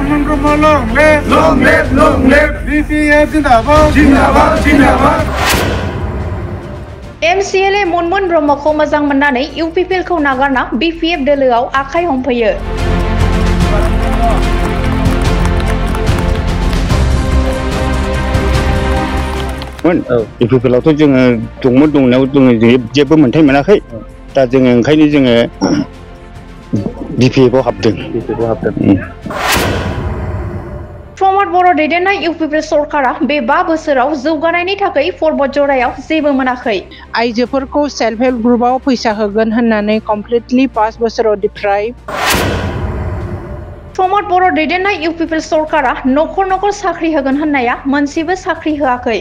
Long live, BPF जिंदाबाद MCLA मनमोन ब्रह्मखौ मोजां मोननानै UPPL खौ नागारना BPF दोलोआव आखाइ हमफैयो। UPPL आवथ' जोङो दंमोन दंनायाव जोङो जेबो मोनथाय मोनाखै दा जोङो ओंखायनो जोङो BPF आव हाबदों। प्रमद बर' दैदेननाय UPPL सरकारा बे 5 बोसोराव जौगानायनि थाखाय पर्बत जरायाव जेबो मोनाखै। आइजोफोरखौ सेल्फ हेल्प ग्रुपआव फैसा होगोन होननानै कमप्लिटलि 5 बोसोराव डिप्राइभ। प्रमद बर' दैदेननाय UPPL सरकारा नखर साख्रि होगोन होननाया मोनसेबो साख्रि होआखै।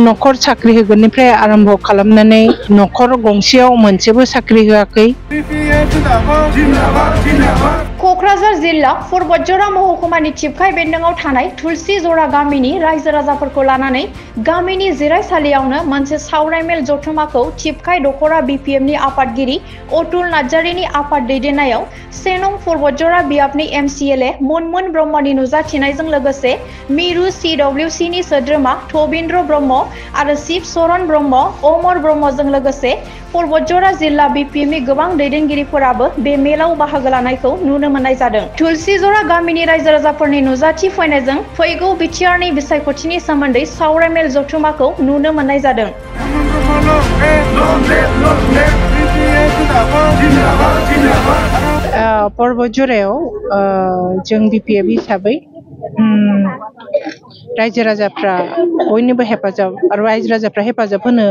नखर साख्रि होगोननिफ्राय आरम्भ खालामनानै नखर गंसेयाव मोनसेबो साख्रि होआखै। क'क्राझार जिल्ला पर्बतजरा महकुमानि थिपखाय बेन्दोंआव थानाय तुलसी जरा गामिनि रायजो राजाफोरखौ लानानै गामिनि जिरायसालियावनो मोनसे सावरायमेल जथुमाखौ थिपखाय दखरा BPFनि आफादगिरि अतुल नार्जारिनि आफाद दैदेननायाव 1 नं पर्बतजरा बियाबनि MCLA मनमोन ब्रह्मनि नुजाथिनायजों लोगोसे मिरु CWCनि सोद्रोमा थबिन्द्र ब्रह्म आरो शिव शरण ब्रह्म अमर ब्रह्मजों लोगोसे पर्बतजरा जिल्ला BPFनि गोबां दैदेनगिरिफोराबो बे मेलाव बाहागो लानायखौ नुनो मोननाय जादों। तुलसी जरा गामिनि रायजो राजाफोरनि नुजाथि फैनायजों फैगौ बिटिआरनि बिसायख'थिनि सोमोन्दै सावरायमेल जथुमाखौ नुनो मोननाय जादों। पर्बतजरायाव जों BPF हिसाबै रायजो राजाफ्रा बयनिबो हेफाजाब आरो रायजो राजाफ्रा हेफाजाब होनो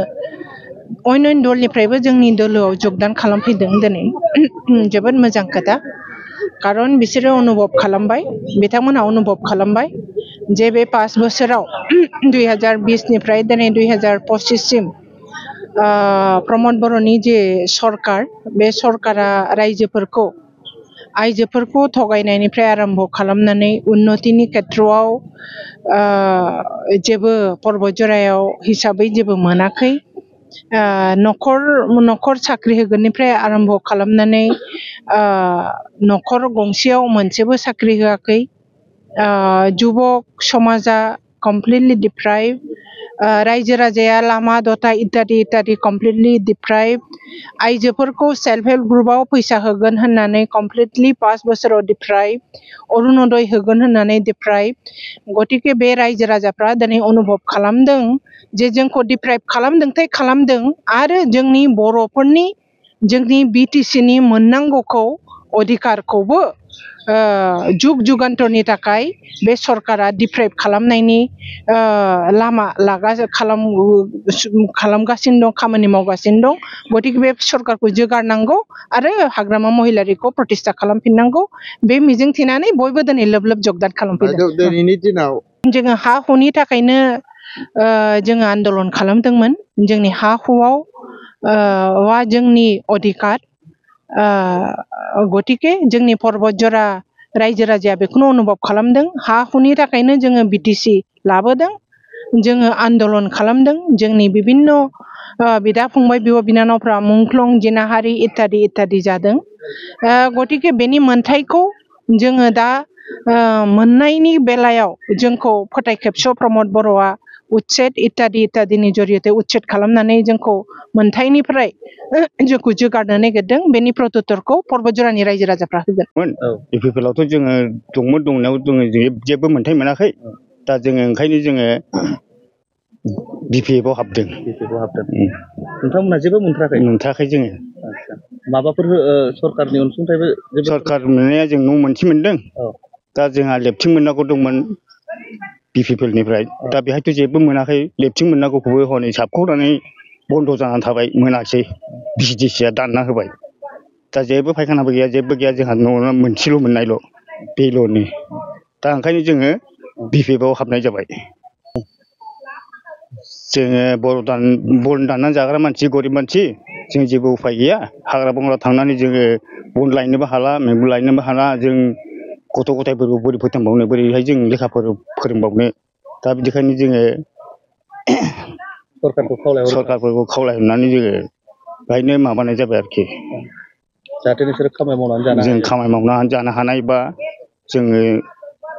अन्य दलनिफ्रायबो जोंनि दोलोआव जगदान खालामफैदों दिनै जोबोद मोजां खोथा खारन बिसोरो अनुभब खालामबाय बिथांमोनहा अनुभब खालामबाय जे बे 5 बोसोराव 2020 निफ्राय दिनै 2025 सिम प्रमद बर'नि जे सरकार बे सरकारा आइजोफोरखौ थगायनायनिफ्राय आरम्भ खालामनानै उन्नतिनि खेत्रआव जेबो पर्बतजरायाव हिसाबै जेबो मोनाखै। नखर साख्रि होगोननिफ्राय आरम्भ खालामनानै नखर गंसेयाव मोनसेबो साख्रि होआखै। जुबक समाजा कमप्लिटलि डिप्राइभ। रायजो राजाया लामा दथा इत्यादि कमप्लिटलि डिप्राइभ। आइजोफोरखौ सेल्फ हेल्प ग्रुपआव फैसा होगोन होननानै कमप्लिटलि 5 बोसोराव डिप्राइभ। अरुणोदय होगोन होननानै डिप्राइभ। गतिके बे रायजो राजाफ्रा दिनै अनुभब खालामदों जे जोंखौ डिप्राइभ खालामदों आरो जोंनि बर'फोरनि जोंनि BTCनि मोननांगौखौ अधिकारखौबो जुग जुगान्थरनि थाखाय बे सरकारा डिप्राइभ खालामनायनि लामा खालामगासिनो दं खामानि मावगासिनो दं। गतिके बे सरकारखौ जोगारनांगौ आरो हाग्रामा महिलारिखौ प्रतिष्ठा खालामफिननांगौ बे मिजिं थिनानै बयबो दिनै लोब जगदान खालामफैदों। दिनैनि दिनाव जोङो हा हुनि थाखायनो जोङो आन्दलन खालामदोंमोन। जोंनि हा हुआव जोंनि अधिकार गतिके जोंनि पर्बतजरा रायजो राजाया बेखौनो अनुभब खालामदों हा हुनि थाखायनो जोङो BTC लाबोदों जोङो आन्दलन खालामदों जोंनि बिभिन्न बिदा फंबाय बिब' बिनानावफ्रा मुंख्लं जिनाहारि इत्यादि जादों। गतिके बेनि मोनथायखौ जोङो दा मोननायनि बेलायाव जोंखौ फोथायखेबस' प्रमद बर'आ उच्चेद इत्यादिनि जरियते उच्चेद खालामनानै जोंखौ मोनथायनिफ्राय जोंखौ जोगारनो नागिरदों बेनि प्रत्युत्तरखौ पर्बतजरानि रायजो राजाफ्रा होगोन। UPPL आवथ' जोङो दंमोन दंनायाव जोङो जेबो मोनथाय मोनाखै दा जोङो ओंखायनो जोङो BPF आव हाबदों। नोंथांमोनहा जेबो मोनथाराखै जोङो। माबाफोर सरकारनि अनसुंथाइबो सरकार मोननाया जों न' मोनसे मोनदों दा जोंहा लेफ्टिं मोननांगौ दंमोन BPPL निफ्राय दा बेहायथ' जेबो मोनाखै लेफ्टिं मोननांगौखौबो हनै साबख'नानै बन्द' जानानै थाबाय मोनासै BDCआ दानना होबाय दा जेबो फायखानाबो गैया जेबो गैया जोंहा न'आ मोनसेल' मोननायल' बेल'नो दा ओंखायनो जोङो BPF आव हाबनाय जाबाय। जोङो बन दाननानै जाग्रा मानसि गरिब मानसि जों जेबो उफाय गैया हाग्रा बंग्रा थांनानै जोङो बन लायनोबो हाला मैगं लायनोबो हाला जों गथ' गथायफोरखौ बोरै फोथांबावनो बोरैहाय जों लेखाफोर फोरोंबावनो दा बिदिखायनो जोङो सरकारफोरखौ खावलायहरनानै जोङो बेहायनो माबानाय जाबाय आरोखि। जाहाथे नोंसोर खामानि मावनानै जानो जों हायो खामानि मावनानै जानो हानाय बा जोङो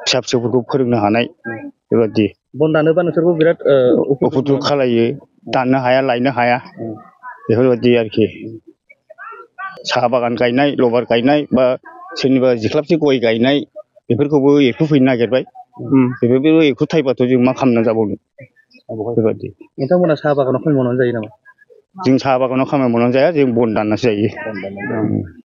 फिसा फिसौफोरखौ फोरोंनो हानाय बेबायदि बन दानोबा नोंसोरबो बिराद उपद्रब खालायो दाननो हाया लायनो हाया बेफोरबायदि आरोखि साहा बागान गायनाय लबार गायनाय बा सोरनिबा जिख्लाबसे गय गायनाय बेफोरखौबो एम्फौफैनो नागिरबाय बेफोरबो एम्फौ थाइबाथ' जों मा खालामना जाबावनो बेबायदि नोंथांमोना साहा बागानाव खामानि मावनानै जायो नामा जों साहा बागानाव खामानि मावनानै जाया जों बन दाननासो जायो